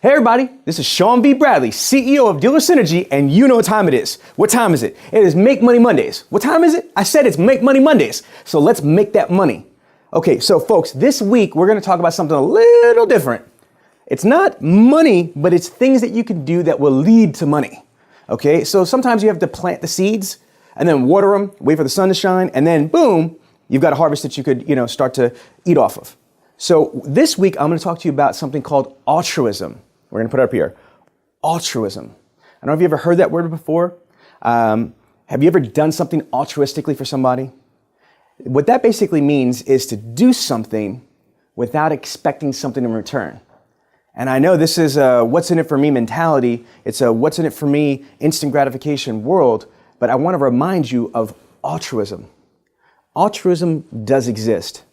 Hey everybody, this is Sean B. Bradley, CEO of Dealer Synergy, and you know what time it is. What time is it? It is Make Money Mondays. What time is it? I said it's Make Money Mondays. So let's make that money. Okay, so folks, this week we're gonna talk about something a little different. It's not money, but it's things that you can do that will lead to money. Okay, so sometimes you have to plant the seeds and then water them, wait for the sun to shine, and then boom, you've got a harvest that you could, start to eat off of. So this week I'm gonna talk to you about something called altruism. We're going to put it up here. Altruism. I don't know if you ever heard that word before. Have you ever done something altruistically for somebody? What that basically means is to do something without expecting something in return. And I know this is a what's in it for me mentality. It's a what's in it for me instant gratification world. But I want to remind you of altruism. Altruism does exist.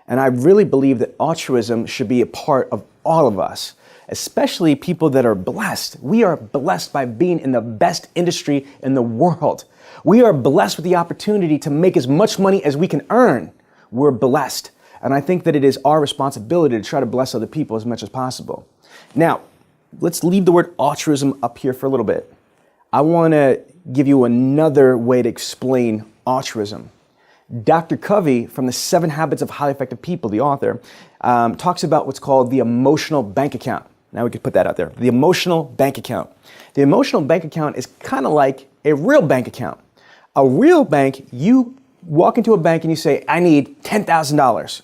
And I really believe that altruism should be a part of all of us, especially people that are blessed. We are blessed by being in the best industry in the world. We are blessed with the opportunity to make as much money as we can earn. We're blessed. And I think that it is our responsibility to try to bless other people as much as possible. Now, let's leave the word altruism up here for a little bit. I want to give you another way to explain altruism. Dr. Covey from the 7 Habits of Highly Effective People, the author, talks about what's called the emotional bank account. Now we could put that out there. The emotional bank account. The emotional bank account is kind of like a real bank account. A real bank, you walk into a bank and you say, I need $10,000.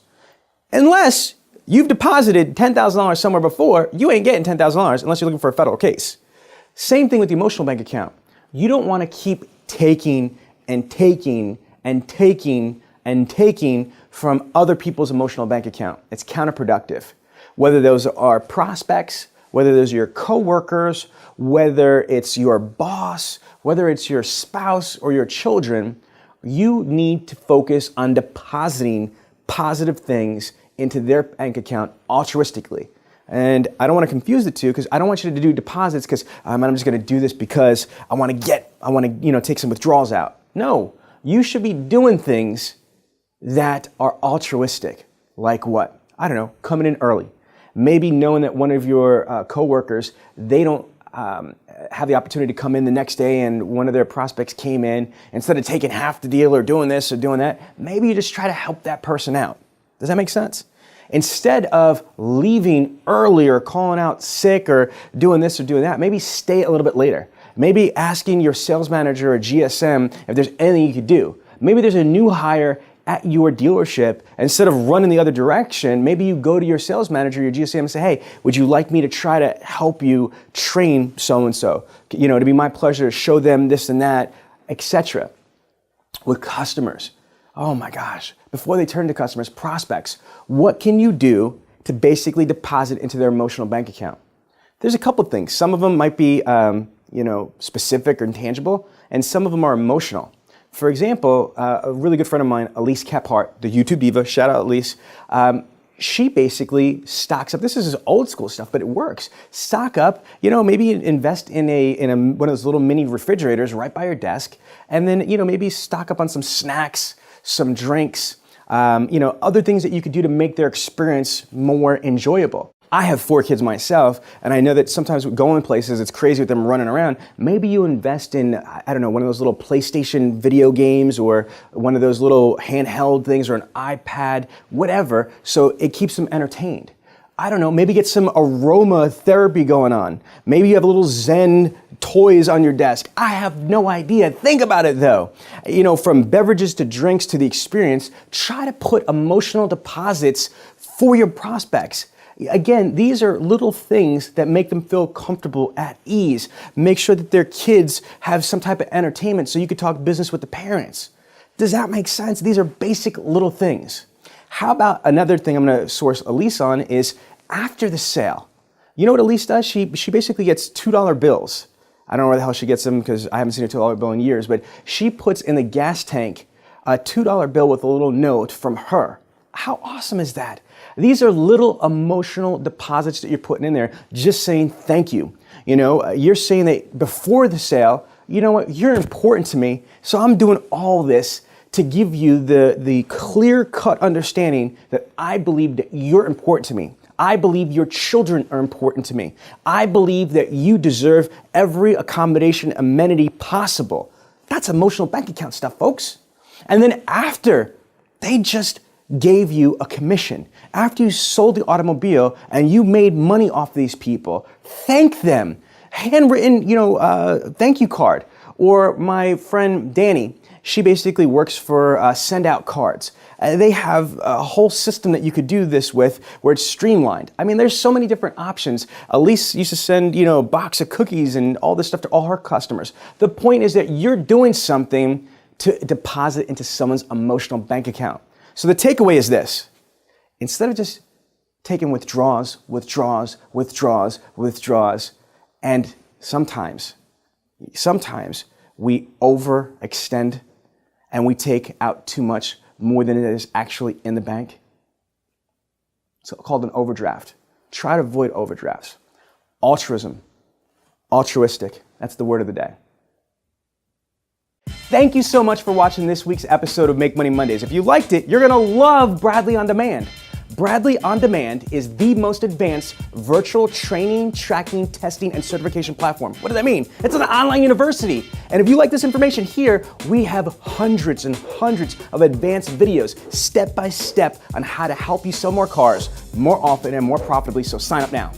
Unless you've deposited $10,000 somewhere before, you ain't getting $10,000 unless you're looking for a federal case. Same thing with the emotional bank account. You don't want to keep taking and taking and taking and taking from other people's emotional bank account. It's counterproductive. Whether those are prospects, whether those are your coworkers, whether it's your boss, whether it's your spouse or your children, you need to focus on depositing positive things into their bank account altruistically. And I don't want to confuse the two because I don't want you to do deposits because I'm just going to do this because I want to take some withdrawals out. No, you should be doing things that are altruistic. Like what? I don't know, coming in early. Maybe knowing that one of your coworkers, they don't have the opportunity to come in the next day and one of their prospects came in. Instead of taking half the deal or doing this or doing that, maybe you just try to help that person out. Does that make sense? Instead of leaving early or calling out sick or doing this or doing that, maybe stay a little bit later. Maybe asking your sales manager or GSM if there's anything you could do. Maybe there's a new hire at your dealership. Instead of running the other direction, maybe you go to your sales manager, your GSM, and say, hey, would you like me to try to help you train so-and-so? To be my pleasure to show them this and that, etc. With customers, oh my gosh, before they turn to customers, prospects, what can you do to basically deposit into their emotional bank account? There's a couple of things. Some of them might be specific or intangible, and some of them are emotional. For example, a really good friend of mine, Elise Kephart, the YouTube diva, shout out Elise, she basically stocks up. This is old school stuff, but it works. Stock up, maybe invest in one of those little mini refrigerators right by your desk, and then, maybe stock up on some snacks, some drinks, other things that you could do to make their experience more enjoyable. I have 4 kids myself, and I know that sometimes going places, it's crazy with them running around. Maybe you invest in, one of those little PlayStation video games or one of those little handheld things or an iPad, whatever, so it keeps them entertained. I don't know, maybe get some aroma therapy going on. Maybe you have little Zen toys on your desk. I have no idea. Think about it though. From beverages to drinks to the experience, try to put emotional deposits for your prospects. Again, these are little things that make them feel comfortable, at ease. Make sure that their kids have some type of entertainment so you could talk business with the parents. Does that make sense? These are basic little things. How about another thing I'm going to source Elise on is after the sale. You know what Elise does? She basically gets $2 bills. I don't know where the hell she gets them because I haven't seen a $2 bill in years, but she puts in the gas tank a $2 bill with a little note from her. How awesome is that? These are little emotional deposits that you're putting in there, just saying thank you. You're saying that before the sale, you know what, you're important to me, so I'm doing all this to give you the clear-cut understanding that I believe that you're important to me. I believe your children are important to me. I believe that you deserve every accommodation, amenity possible. That's emotional bank account stuff, folks. And then after they just gave you a commission, after you sold the automobile and you made money off these people, thank them. Handwritten, thank you card. Or my friend Danny, she basically works for Send Out Cards. They have a whole system that you could do this with where it's streamlined. I mean, there's so many different options. Elise used to send, a box of cookies and all this stuff to all her customers. The point is that you're doing something to deposit into someone's emotional bank account. So the takeaway is this. Instead of just taking withdrawals, and sometimes we overextend and we take out too much, more than it is actually in the bank. It's called an overdraft. Try to avoid overdrafts. Altruism, altruistic, that's the word of the day. Thank you so much for watching this week's episode of Make Money Mondays. If you liked it, you're gonna love Bradley On Demand. Bradley On Demand is the most advanced virtual training, tracking, testing, and certification platform. What does that mean? It's an online university. And if you like this information here, we have hundreds and hundreds of advanced videos, step by step, on how to help you sell more cars more often and more profitably, so sign up now.